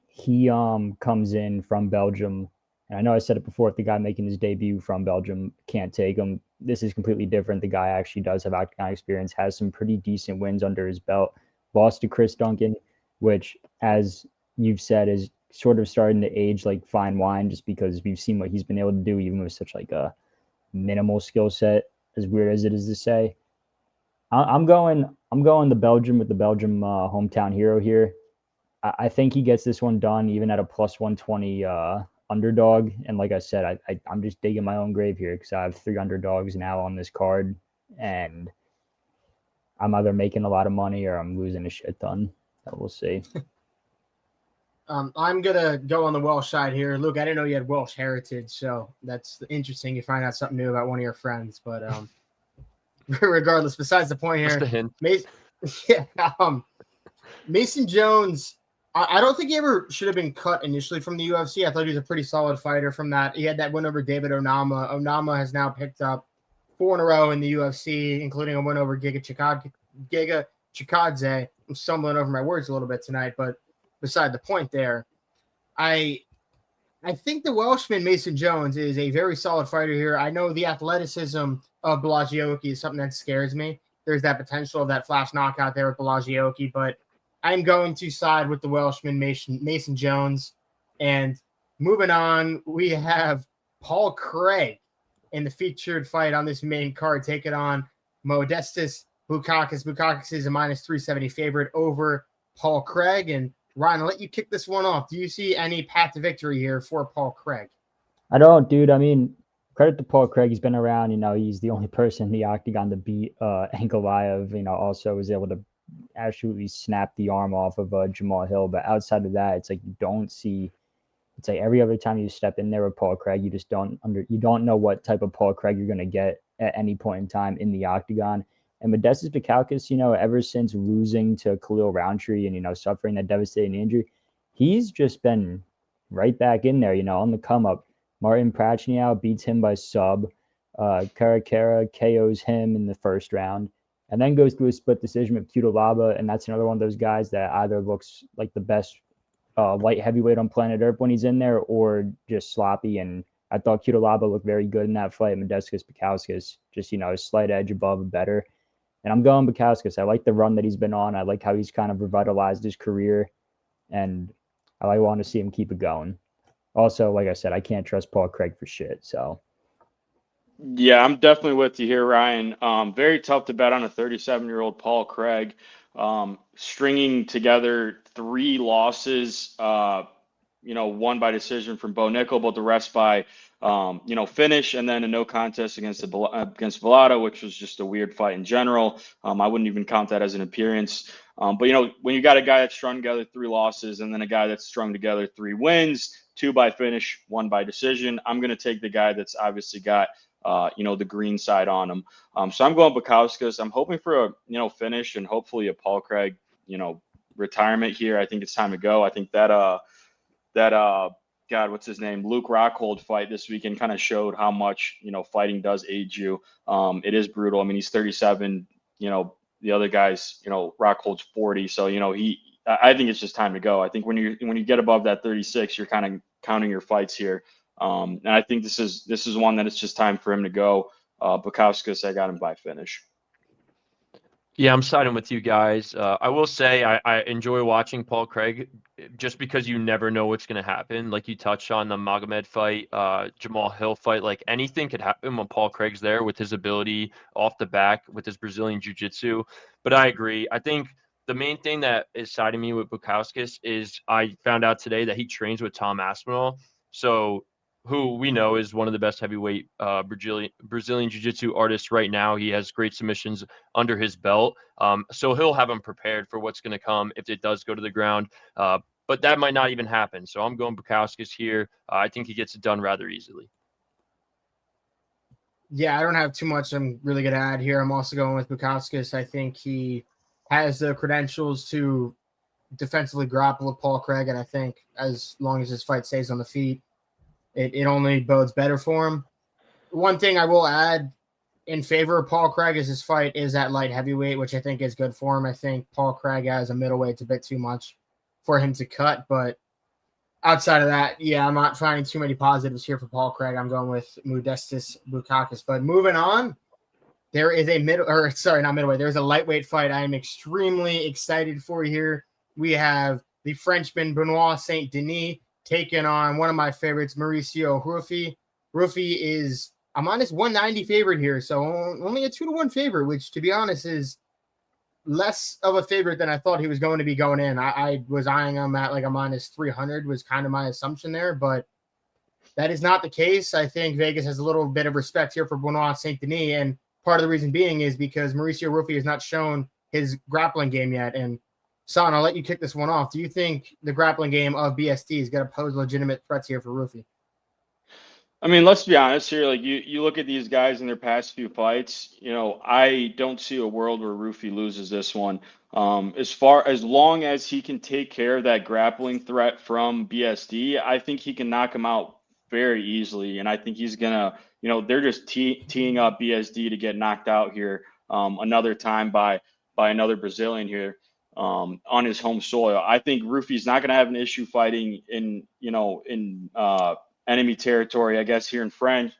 he comes in from Belgium, and I know I said it before, if the guy making his debut from Belgium can't take him, this is completely different. The guy actually does have octagon experience, has some pretty decent wins under his belt. Lost to Chris Duncan, which, as you've said, is sort of starting to age like fine wine, just because we've seen what he's been able to do, even with such like a minimal skill set, as weird as it is to say. I'm going the Belgium with the Belgium hometown hero here. I think he gets this one done, even at a +120 underdog. And like I said, I'm just digging my own grave here, because I have 3 underdogs now on this card, and I'm either making a lot of money or I'm losing a shit ton. We'll see. I'm going to go on the Welsh side here. Luke, I didn't know you had Welsh heritage, so that's interesting. You find out something new about one of your friends. But regardless, besides the point here, Mason Jones, I don't think he ever should have been cut initially from the UFC. I thought he was a pretty solid fighter from that. He had that win over David Onama. Onama has now picked up 4 in a row in the UFC, including a win over Giga Chikadze. I'm stumbling over my words a little bit tonight, but beside the point there, I think the Welshman Mason Jones is a very solid fighter here. I know the athleticism of Borralho is something that scares me. There's that potential of that flash knockout there with Borralho, but I'm going to side with the Welshman Mason Jones. And moving on, we have Paul Craig in the featured fight on this main card, taking on Modestas Bukauskas. Bukauskas is a -370 favorite over Paul Craig. And Ryan, I'll let you kick this one off. Do you see any path to victory here for Paul Craig? I don't, dude. I mean, credit to Paul Craig. He's been around. He's the only person in the octagon to beat Ankalaev. Also was able to absolutely snap the arm off of Jamal Hill. But outside of that, it's like you don't see. It's like every other time you step in there with Paul Craig, you just don't know what type of Paul Craig you're going to get at any point in time in the octagon. And Modestas Bukauskas, ever since losing to Khalil Roundtree and suffering that devastating injury, he's just been right back in there, on the come up. Martin Prachniow beats him by sub. Karakara KOs him in the first round, and then goes to a split decision with Cutelaba, and that's another one of those guys that either looks like the best light heavyweight on planet Earth when he's in there, or just sloppy. And I thought Cutelaba looked very good in that fight. Modestas Bukauskas just a slight edge above, better. And I'm going Bukauskas. I like the run that he's been on. I like how he's kind of revitalized his career, and I want to see him keep it going. Also, like I said, I can't trust Paul Craig for shit. So, yeah, I'm definitely with you here, Ryan. Very tough to bet on a 37-year-old Paul Craig, stringing together 3 losses. One by decision from Bo Nickel, but the rest by finish, and then a no contest against Bellato, which was just a weird fight in general. I wouldn't even count that as an appearance. But when you got a guy that's strung together 3 losses and then a guy that's strung together 3 wins, 2 by finish, 1 by decision, I'm going to take the guy that's obviously got the green side on him. So I'm going Bukauskas. I'm hoping for a finish and hopefully a Paul Craig retirement here. I think it's time to go. I think that God, what's his name? Luke Rockhold fight this weekend kind of showed how much, fighting does age you. It is brutal. I mean, he's 37, the other guys, Rockhold's 40. So, I think it's just time to go. I think when you get above that 36, you're kind of counting your fights here. And I think this is one that it's just time for him to go. Bukauskas, I got him by finish. Yeah, I'm siding with you guys. I will say I enjoy watching Paul Craig just because you never know what's going to happen. Like you touched on the Magomed fight, Jamal Hill fight, like anything could happen when Paul Craig's there with his ability off the back with his Brazilian jiu-jitsu. But I agree. I think the main thing that is siding me with Bukauskas is I found out today that he trains with Tom Aspinall. So who we know is one of the best heavyweight Brazilian jiu-jitsu artists right now. He has great submissions under his belt. So he'll have him prepared for what's going to come if it does go to the ground. But that might not even happen. So I'm going Bukauskas here. I think he gets it done rather easily. Yeah, I don't have too much I'm really going to add here. I'm also going with Bukauskas. I think he has the credentials to defensively grapple with Paul Craig, and I think as long as his fight stays on the feet, it only bodes better for him. One thing I will add in favor of Paul Craig is his fight is at light heavyweight, which I think is good for him. I think Paul Craig as a middleweight's a bit too much for him to cut, but outside of that, yeah, I'm not finding too many positives here for Paul Craig. I'm going with Modestas Bukauskas. But moving on, there is a there's a lightweight fight I am extremely excited for here. We have the Frenchman Benoît Saint-Denis taking on one of my favorites, Mauricio Ruffi. Ruffi is a -190 favorite here, so only a 2-1 favorite, which, to be honest, is less of a favorite than I thought he was going to be going in. I was eyeing him at like a -300 was kind of my assumption there, but that is not the case. I think Vegas has a little bit of respect here for Benoît Saint-Denis, and part of the reason being is because Mauricio Ruffi has not shown his grappling game yet, and Son, I'll let you kick this one off. Do you think the grappling game of BSD is going to pose legitimate threats here for Ruffi? I mean, let's be honest here. Like you look at these guys in their past few fights. I don't see a world where Rufi loses this one. As long as he can take care of that grappling threat from BSD, I think he can knock him out very easily. And I think he's gonna, they're just teeing up BSD to get knocked out here another time by another Brazilian here on his home soil. I think Rufi's not gonna have an issue fighting in enemy territory, I guess, here in France.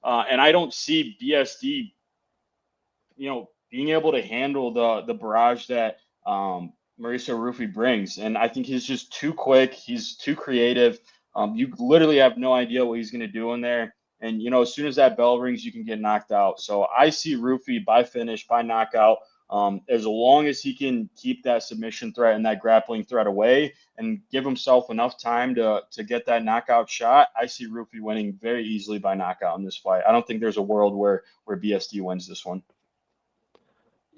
And I don't see BSD, being able to handle the barrage that Mauricio Rufi brings. And I think he's just too quick. He's too creative. You literally have no idea what he's going to do in there. And, as soon as that bell rings, you can get knocked out. So I see Rufi by finish, by knockout. As long as he can keep that submission threat and that grappling threat away and give himself enough time to get that knockout shot, I see Rufi winning very easily by knockout in this fight. I don't think there's a world where BSD wins this one.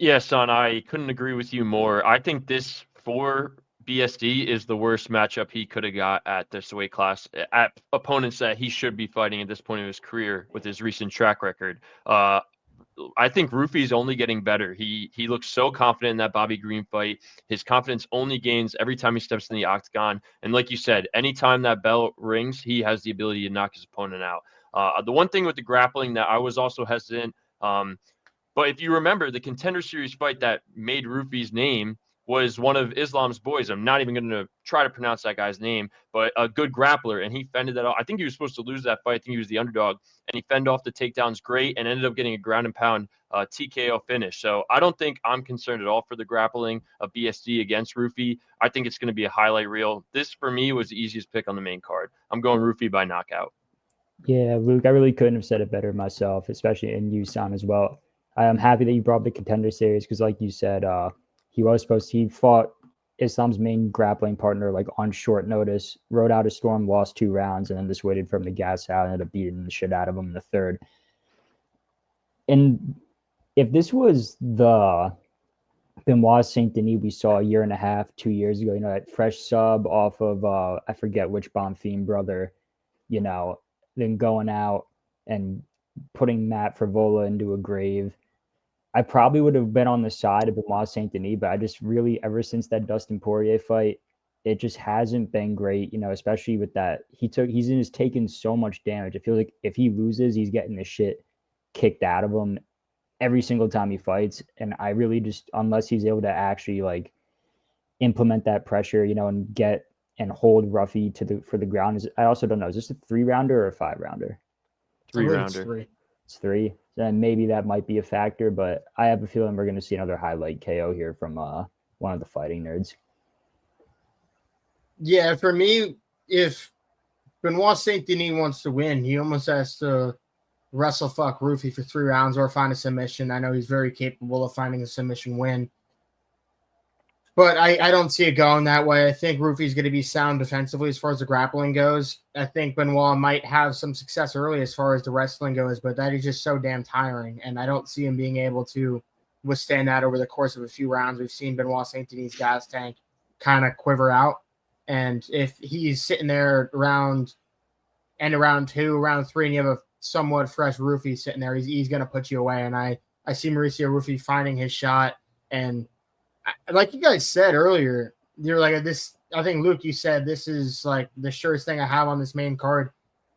Yeah, son, I couldn't agree with you more. I think this for BSD is the worst matchup he could have got at this weight class, at opponents that he should be fighting at this point in his career with his recent track record. I think Rufi's only getting better. He looks so confident in that Bobby Green fight. His confidence only gains every time he steps in the octagon. And like you said, anytime that bell rings, he has the ability to knock his opponent out. The one thing with the grappling that I was also hesitant, but if you remember, the Contender Series fight that made Rufi's name was one of Islam's boys. I'm not even going to try to pronounce that guy's name, but a good grappler, and he fended that off. I think he was supposed to lose that fight. I think he was the underdog, and he fended off the takedowns great and ended up getting a ground and pound TKO finish. So I don't think I'm concerned at all for the grappling of BSD against Rufi. I think it's going to be a highlight reel. This, for me, was the easiest pick on the main card. I'm going Rufi by knockout. Yeah, Luke, I really couldn't have said it better myself, especially in USAN as well. I am happy that you brought up the Contender Series because, like you said, he fought Islam's main grappling partner like on short notice, rode out a storm, lost 2 rounds, and then just waited for him to gas out and ended up beating the shit out of him in the third. And if this was the Benoît Saint-Denis we saw a year and a half, 2 years ago, that fresh sub off of I forget which Bonfim brother, then going out and putting Matt Frivola into a grave, I probably would have been on the side of Benoît Saint-Denis, but I just really, ever since that Dustin Poirier fight, it just hasn't been great, especially with that. He's taken so much damage. I feel like if he loses, he's getting the shit kicked out of him every single time he fights. And I really just, unless he's able to actually like implement that pressure, and get and hold Rufi for the ground. I also don't know. Is this a 3-rounder or a 5-rounder? 3-rounder. It's 3. Then maybe that might be a factor, but I have a feeling we're going to see another highlight KO here from one of the fighting nerds. Yeah, for me, if Benoît Saint-Denis wants to win, he almost has to wrestle fuck Rufi for 3 rounds or find a submission. I know he's very capable of finding a submission win. But I don't see it going that way. I think Rufi's going to be sound defensively as far as the grappling goes. I think Benoit might have some success early as far as the wrestling goes, but that is just so damn tiring. And I don't see him being able to withstand that over the course of a few rounds. We've seen Benoît Saint-Denis' gas tank kind of quiver out. And if he's sitting there round 2, round 3, and you have a somewhat fresh Rufi sitting there, he's going to put you away. And I see Mauricio Rufi finding his shot. And like you guys said earlier, you're like this. I think Luke, you said this is like the surest thing I have on this main card.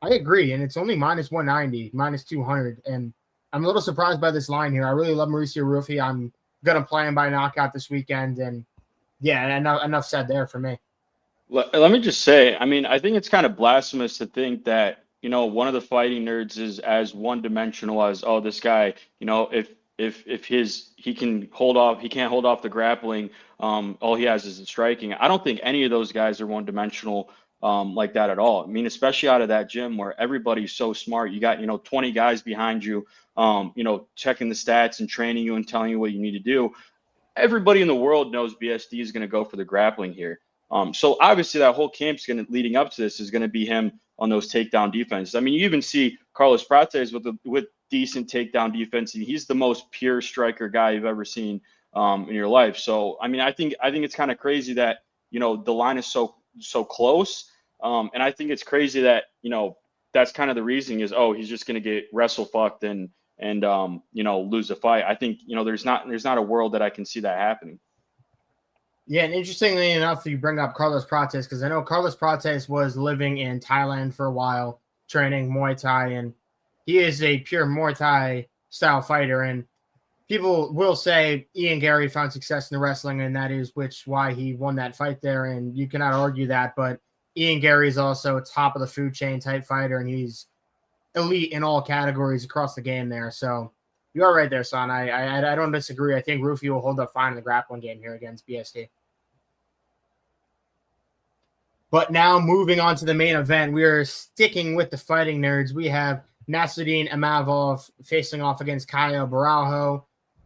I agree, and it's only minus 190, minus 200, and I'm a little surprised by this line here. I really love Mauricio Rufi. I'm gonna play him by knockout this weekend, and yeah, enough said there for me. Let me just say, I mean, I think it's kind of blasphemous to think that one of the fighting nerds is as one-dimensional as this guy. If he can't hold off the grappling, all he has is the striking. I don't think any of those guys are one-dimensional like that at all. I mean, especially out of that gym where everybody's so smart. You got 20 guys behind you, checking the stats and training you and telling you what you need to do. Everybody in the world knows BSD is going to go for the grappling here. So obviously that whole camp's leading up to this is going to be him on those takedown defenses. I mean, you even see Carlos Prates with decent takedown defense. He's the most pure striker guy you've ever seen in your life. So, I mean, I think it's kind of crazy that, the line is so close. And I think it's crazy that, that's kind of the reasoning is, he's just going to get wrestle fucked and lose a fight. I think, there's not a world that I can see that happening. Yeah, and interestingly enough, you bring up Carlos Prates, because I know Carlos Prates was living in Thailand for a while, training Muay Thai, and he is a pure Muay Thai style fighter. And people will say Ian Gary found success in the wrestling, and that is why he won that fight there, and you cannot argue that. But Ian Gary is also a top of the food chain type fighter, and he's elite in all categories across the game there. So you are right there, son. I don't disagree. I think Rufy will hold up fine in the grappling game here against BSD. But now moving on to the main event, we are sticking with the fighting nerds. We have Nasruddin Imavov facing off against Caio Borralho.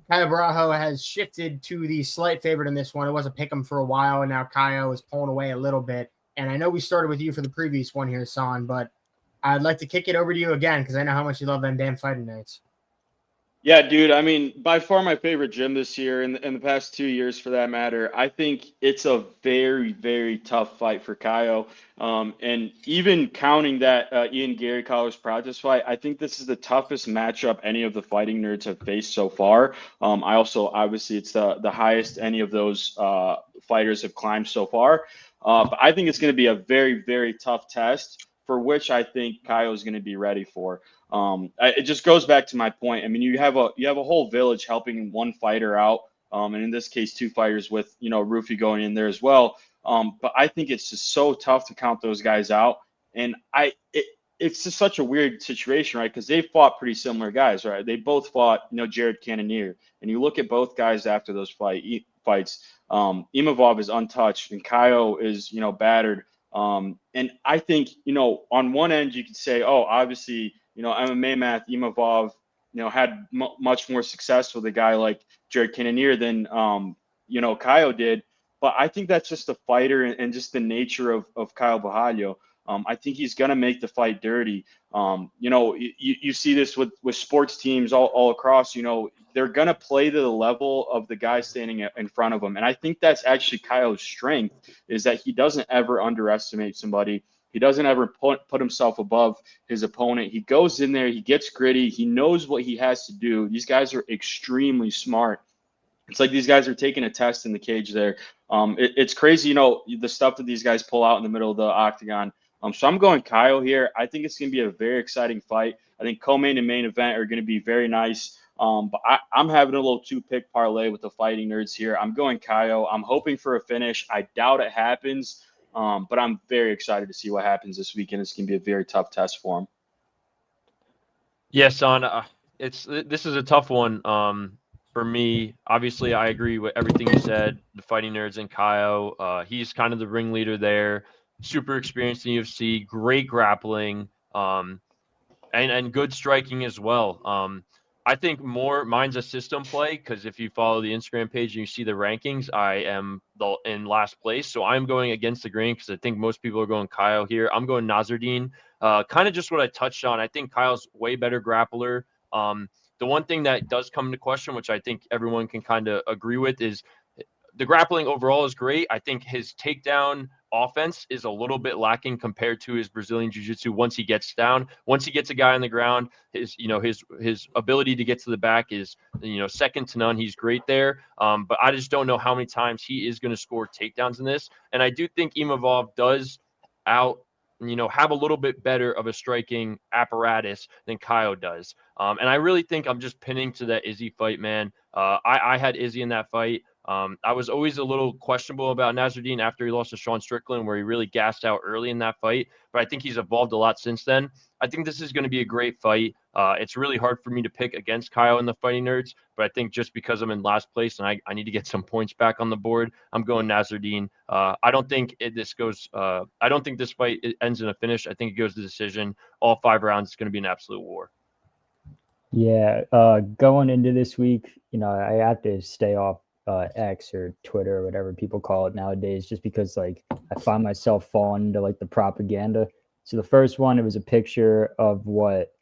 Caio Borralho has shifted to the slight favorite in this one. It was a pick 'em for a while, and now Caio is pulling away a little bit. And I know we started with you for the previous one here, Son, but I'd like to kick it over to you again because I know how much you love them damn fighting nerds. Yeah, dude. I mean, by far my favorite gym this year, and in the past 2 years for that matter. I think it's a very, very tough fight for Caio. And even counting that Ian Gary Carlos Prates fight, I think this is the toughest matchup any of the fighting nerds have faced so far. Obviously, it's the highest any of those fighters have climbed so far. But I think it's going to be a very, very tough test for which I think Caio is going to be ready for. It just goes back to my point. I mean, you have a whole village helping one fighter out, and in this case, two fighters with Rufy going in there as well. But I think it's just so tough to count those guys out, and it's just such a weird situation, right? Because they fought pretty similar guys, right? They both fought Jared Cannonier, and you look at both guys after those fights. Imavov is untouched, and Caio is battered. And I think on one end you could say, obviously. MMA math, Imavov, had much more success with a guy like Jared Cannonier than, Caio did. But I think that's just the fighter and just the nature of Caio Borralho. I think he's going to make the fight dirty. You see this with sports teams all across, they're going to play to the level of the guy standing in front of them. And I think that's actually Caio's strength, is that he doesn't ever underestimate somebody. He doesn't ever put himself above his opponent. He goes in there, he gets gritty, he knows what he has to do. These guys are extremely smart. It's like these guys are taking a test in the cage there. It's crazy, the stuff that these guys pull out in the middle of the octagon. So I'm going Caio here. I think it's going to be a very exciting fight. I think co-main and main event are going to be very nice. But I'm having a little two-pick parlay with the fighting nerds here. I'm going Caio. I'm hoping for a finish. I doubt it happens. But I'm very excited to see what happens this weekend. It's going to be a very tough test for him. Yeah, Son, this is a tough one for me. Obviously, I agree with everything you said. The fighting nerds and Caio, he's kind of the ringleader there. Super experienced in UFC, great grappling, and good striking as well. I think mine's a system play, because if you follow the Instagram page and you see the rankings, I am in last place. So I'm going against the grain because I think most people are going Caio here. I'm going Nasruddin. Kind of just what I touched on. I think Caio's way better grappler. The one thing that does come into question, which I think everyone can kind of agree with, is the grappling overall is great. I think his takedown offense is a little bit lacking compared to his Brazilian jiu-jitsu. Once he gets down, once he gets a guy on the ground, his ability to get to the back is second to none. He's great there. But I just don't know how many times he is going to score takedowns in this. And I do think Imavov does have a little bit better of a striking apparatus than Caio does. And I really think I'm just pinning to that Izzy fight, man. I had Izzy in that fight. I was always a little questionable about Nasruddin after he lost to Sean Strickland, where he really gassed out early in that fight. But I think he's evolved a lot since then. I think this is going to be a great fight. It's really hard for me to pick against Caio in the fighting nerds, but I think just because I'm in last place and I need to get some points back on the board, I'm going Nasruddin. I don't think I don't think this fight ends in a finish. I think it goes to decision. All 5 rounds. It's going to be an absolute war. Yeah, going into this week, I have to stay off X or Twitter or whatever people call it nowadays, just because I find myself falling into the propaganda. So the first one, it was a picture of what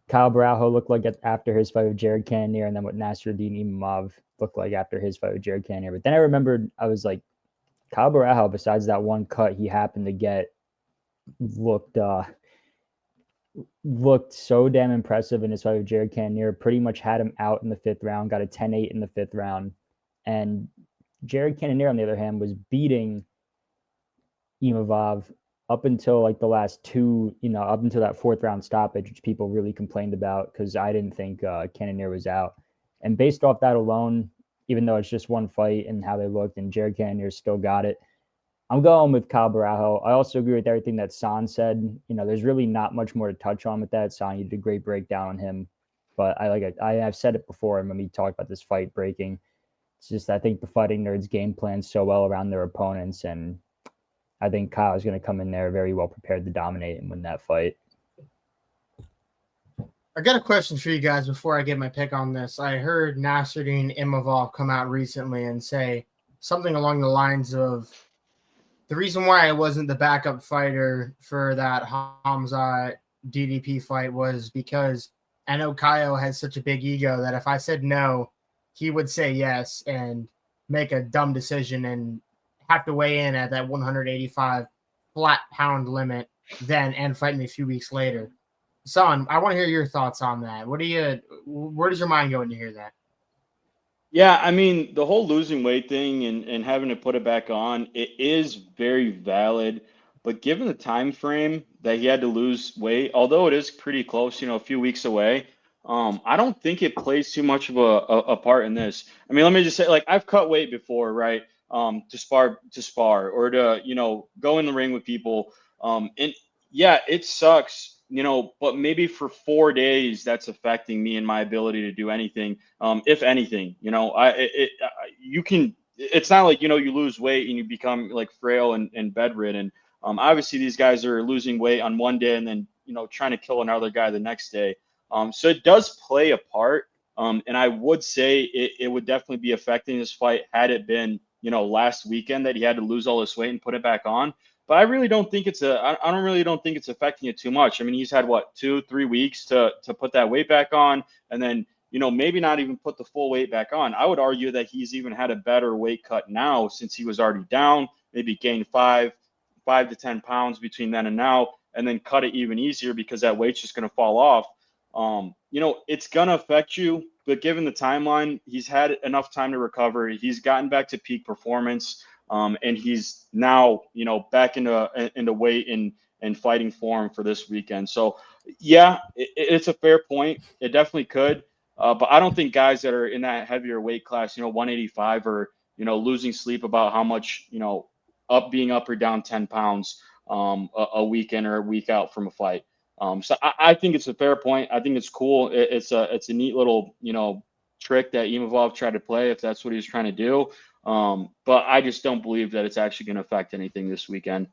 Caio Borralho looked like after his fight with Jared Cannonier, and then what Nasruddin Imavov looked like after his fight with Jared Cannonier. But then I remembered, I was like, Caio Borralho, besides that one cut he happened to get, looked looked so damn impressive in his fight with Jared Cannonier. Pretty much had him out in the 5th round, got a 10-8 in the 5th round. And Jared Cannonier, on the other hand, was beating Imavov up until like the last two, up until that 4th round stoppage, which people really complained about because I didn't think Cannonier was out. And based off that alone, even though it's just one fight and how they looked, and Jared Cannonier still got it, I'm going with Kyle Borralho. I also agree with everything that San said. There's really not much more to touch on with that. San, you did a great breakdown on him. But I've said it before when we talked about this fight breaking. It's just I think the Fighting Nerds game plan so well around their opponents, and I think Kyle is going to come in there very well prepared to dominate and win that fight. I got a question for you guys before I get my pick on this. I heard Nasruddin Imavov come out recently and say something along the lines of, the reason why I wasn't the backup fighter for that Hamza DDP fight was because I know Kyle has such a big ego that if I said no, he would say yes and make a dumb decision and have to weigh in at that 185 flat pound limit then and fight me a few weeks later. Son, I want to hear your thoughts on that. Where does your mind go when you hear that? Yeah, I mean, the whole losing weight thing and having to put it back on, it is very valid. But given the time frame that he had to lose weight, although it is pretty close, a few weeks away, I don't think it plays too much of a part in this. I mean, let me just say, like, I've cut weight before, right? To spar or to, go in the ring with people. And yeah, it sucks. But maybe for 4 days, that's affecting me and my ability to do anything, if anything. It's not like, you lose weight and you become like frail and bedridden. Obviously, these guys are losing weight on one day and then, trying to kill another guy the next day. So it does play a part. And I would say it would definitely be affecting this fight had it been, last weekend that he had to lose all this weight and put it back on. But I really don't think it's affecting it too much. I mean, he's had 2-3 weeks to put that weight back on, and then maybe not even put the full weight back on. I would argue that he's even had a better weight cut now since he was already down, maybe gained 5 to 10 pounds between then and now, and then cut it even easier because that weight's just going to fall off. It's going to affect you, but given the timeline, he's had enough time to recover. He's gotten back to peak performance. And he's now, back into weight and fighting form for this weekend. So, yeah, it's a fair point. It definitely could. But I don't think guys that are in that heavier weight class, 185 are, losing sleep about how much, being up or down 10 pounds a weekend or a week out from a fight. So I think it's a fair point. I think it's cool. It's a neat little, trick that Imavov tried to play if that's what he was trying to do. But I just don't believe that it's actually going to affect anything this weekend.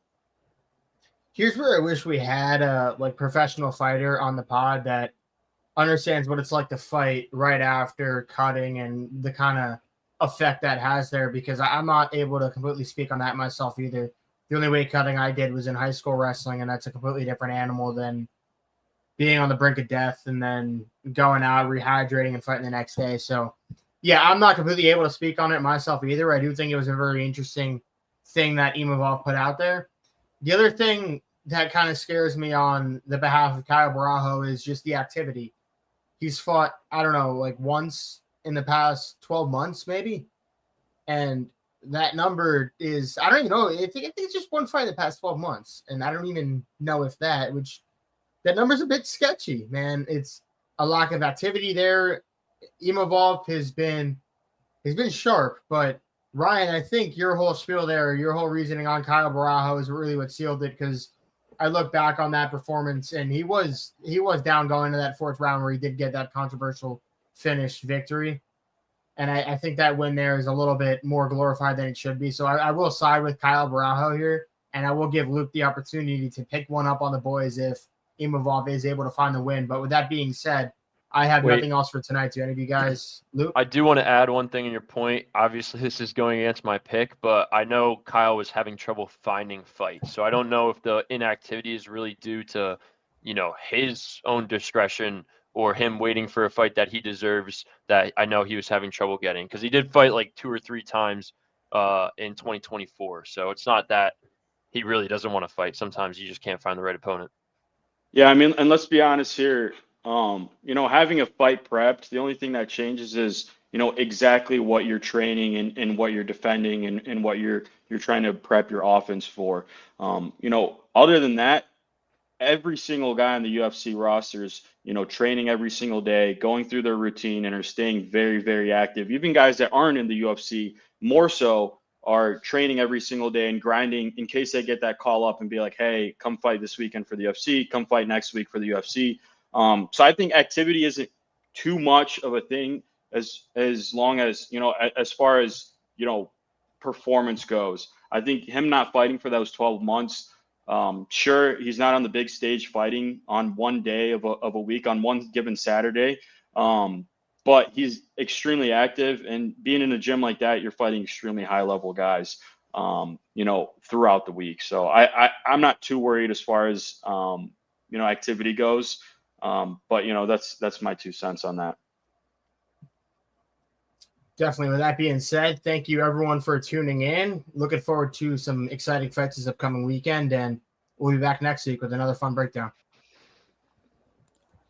Here's where I wish we had a professional fighter on the pod that understands what it's like to fight right after cutting and the kind of effect that has there, because I'm not able to completely speak on that myself either. The only weight cutting I did was in high school wrestling, and that's a completely different animal than being on the brink of death and then going out, rehydrating, and fighting the next day. So, yeah, I'm not completely able to speak on it myself either. I do think it was a very interesting thing that Imavov put out there. The other thing that kind of scares me on the behalf of Kyle Borralho is just the activity. He's fought, once in the past 12 months, maybe. And that number is, I don't even know. I think it's just one fight in the past 12 months. And I don't even know if that number's a bit sketchy, man. It's a lack of activity there. Imavov has been sharp, but Ryan, I think your whole spiel there, your whole reasoning on Kyle Borralho is really what sealed it, because I look back on that performance and he was down going into that 4th round where he did get that controversial finish victory. And I think that win there is a little bit more glorified than it should be. So I will side with Kyle Borralho here, and I will give Luke the opportunity to pick one up on the boys if Imavov is able to find the win. But with that being said, I have nothing else for tonight. Do any of you guys, Luke? I do want to add one thing in your point. Obviously, this is going against my pick, but I know Kyle was having trouble finding fights. So I don't know if the inactivity is really due to, his own discretion or him waiting for a fight that he deserves that I know he was having trouble getting. Because he did fight like 2 or 3 times in 2024. So it's not that he really doesn't want to fight. Sometimes you just can't find the right opponent. Yeah, I mean, and let's be honest here. Having a fight prepped, the only thing that changes is, exactly what you're training and what you're defending and what you're trying to prep your offense for. Other than that, every single guy on the UFC rosters, training every single day, going through their routine and are staying very, very active. Even guys that aren't in the UFC, more so, are training every single day and grinding in case they get that call up and be like, hey, come fight this weekend for the UFC, come fight next week for the UFC. So I think activity isn't too much of a thing as long as, as far as, performance goes. I think him not fighting for those 12 months, sure, he's not on the big stage fighting on one day of a week, on one given Saturday. But he's extremely active, and being in a gym like that, you're fighting extremely high level guys, throughout the week. So I'm not too worried as far as, activity goes. But that's my 2 cents on that. Definitely. With that being said, thank you everyone for tuning in. Looking forward to some exciting fights this upcoming weekend, and we'll be back next week with another fun breakdown.